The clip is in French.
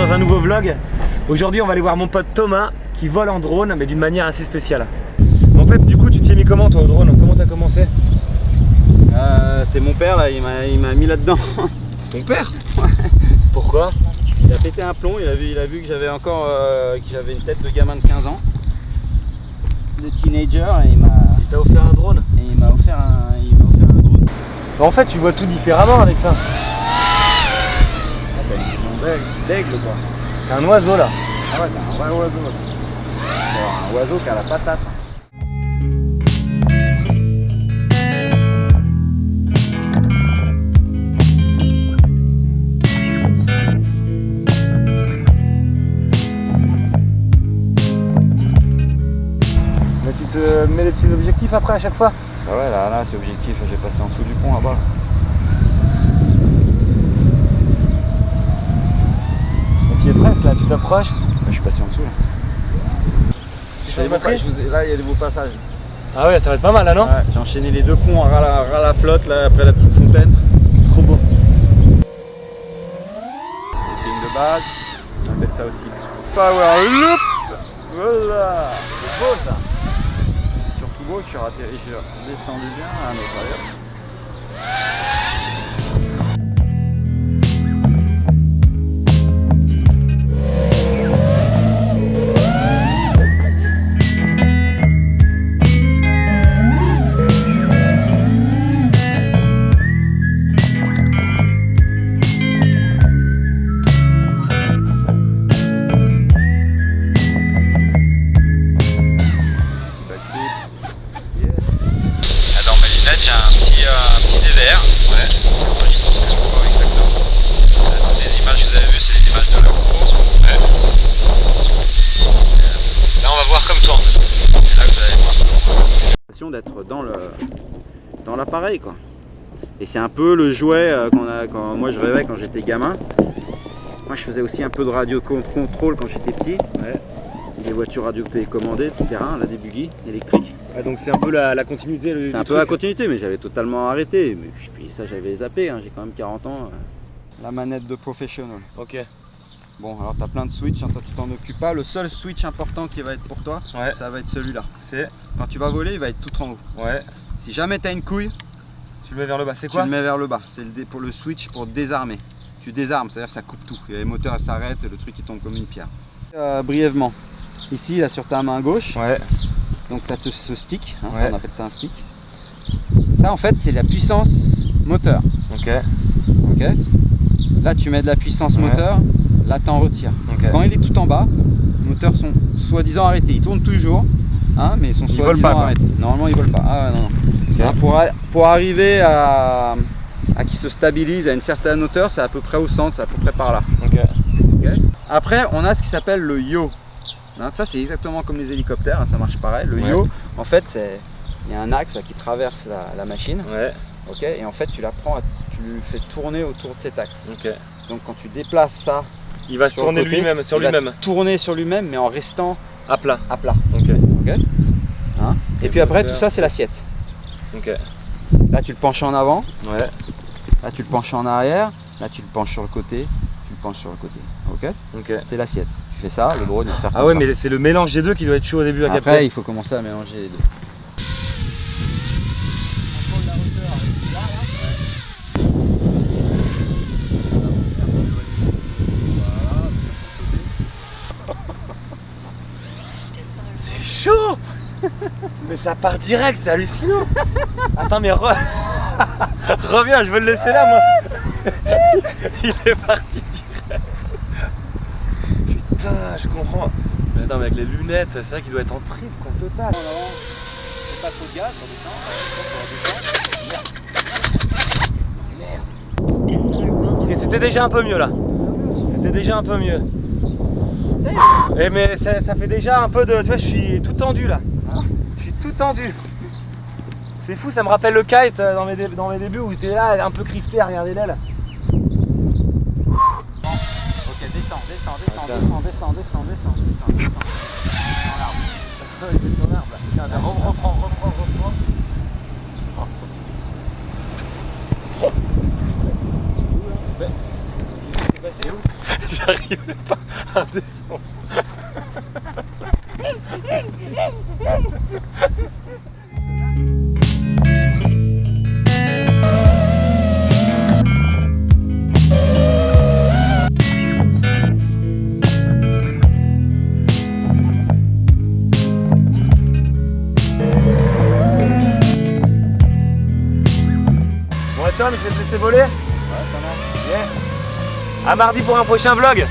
dans un nouveau vlog. Aujourd'hui on va aller voir mon pote Thomas qui vole en drone mais d'une manière assez spéciale. En fait du coup tu t'y es mis comment toi au drone? Comment t'as commencé? C'est mon père là, il m'a mis là-dedans. Ton père? Ouais. Pourquoi? Il a pété un plomb, il a vu que j'avais encore que j'avais une tête de gamin de 15 ans. De teenager et Il t'a offert un drone? il m'a offert un drone. En fait tu vois tout différemment avec ça. D'aigle quoi. C'est un oiseau là. Ah ouais, c'est un vrai oiseau. C'est un oiseau qui a la patate. Mais tu te mets des petits objectifs après à chaque fois? Ah ouais, là c'est objectif, j'ai passé en dessous du pont là-bas. Tu es presque là, tu t'approches. Je suis passé en dessous là. Tu changes de batterie? Là il y a des beaux passages. Ah ouais, ça va être pas mal là, non? Ouais, j'ai enchaîné les deux ponts à ras la flotte là après la petite fontaine. Trop beau. Les films de base, on fait ça aussi. Power loop. Voilà. C'est beau ça. Surtout beau, je suis descendu bien à notre allure. J'ai un petit DVR, ouais, qui enregistre ce que je vois exactement. Les images que vous avez vues, c'est les images de la GoPro. Ouais. Là on va voir comme toi en fait. Et là vous allez voir. D'être dans l'appareil quoi. Et c'est un peu le jouet quand moi je rêvais quand j'étais gamin. Moi je faisais aussi un peu de radio contrôle quand j'étais petit. Ouais. Des voitures radio télécommandées, tout terrain, là, des buggy électriques. Ah, donc c'est un peu la continuité. C'est un peu la continuité, mais j'avais totalement arrêté. Mais puis ça j'avais zappé, hein. J'ai quand même 40 ans. La manette de professionnel. Ok. Bon, alors tu as plein de switches, hein, toi tu t'en occupes pas. Le seul switch important qui va être pour toi, ouais, ça va être celui-là. C'est quand tu vas voler, il va être tout en haut. Ouais. Si jamais tu as une couille, tu le mets vers le bas. C'est quoi? Tu le mets vers le bas. C'est pour le switch pour désarmer. Tu désarmes, c'est-à-dire ça coupe tout. Et les moteurs s'arrêtent et le truc il tombe comme une pierre. Brièvement, ici là sur ta main gauche, ouais, donc tu as ce stick, hein, ouais, ça, on appelle ça un stick. Ça en fait c'est la puissance moteur. Ok. Ok. Là tu mets de la puissance ouais, moteur, là tu en retires. Okay. Quand il est tout en bas, les moteurs sont soi-disant arrêtés. Ils tournent toujours, hein, mais ils sont soi-disant arrêtés. Normalement ils volent pas. Ah ouais, non, non. Okay. Hein, pour arriver à qu'ils se stabilisent à une certaine hauteur, c'est à peu près au centre, c'est à peu près par là. Okay. Okay. Après on a ce qui s'appelle le yaw. Hein, ça c'est exactement comme les hélicoptères, hein, ça marche pareil. Le ouais, yaw, en fait il y a un axe là, qui traverse la machine. Ouais. Okay, et en fait tu la prends, tu le fais tourner autour de cet axe. Okay. Donc quand tu déplaces ça, il va se tourner lui-même sur lui-même. Tourner sur lui-même mais en restant à plat. À plat. Ok. Okay. Hein, et puis après tout ça c'est l'assiette. Ok. Là tu le penches en avant. Ouais. Là tu le penches en arrière. Là tu le penches sur le côté. Tu le penches sur le côté. Ok. Ok. C'est l'assiette. Tu fais ça, le drone il va faire. Ah ouais, mais c'est le mélange des deux qui doit être chaud au début à capter. Après il faut commencer à mélanger les deux. C'est chaud. Mais ça part direct, c'est hallucinant. Attends mais reviens, je veux le laisser là moi. Il est parti direct. Putain, je comprends. Mais attends, mais avec les lunettes, c'est vrai qu'il doit être en trip quoi, total. C'est pas trop de gaz, on descend. Merde. C'était déjà un peu mieux là. C'était déjà un peu mieux. Et mais ça fait déjà un peu de... Tu vois, je suis tout tendu là. Je suis tout tendu. C'est fou, ça me rappelle le kite dans mes débuts où tu es là un peu crispé à regarder l'aile. Ok, descends. Dans l'arbre. Il est dans l'arbre là. Tiens, reprends. Qu'est-ce qui s'est passé? J'arrive pas à redescendre. Bon Tom, je vais te laisser voler. Ouais, ça marche. Yes. À mardi pour un prochain vlog.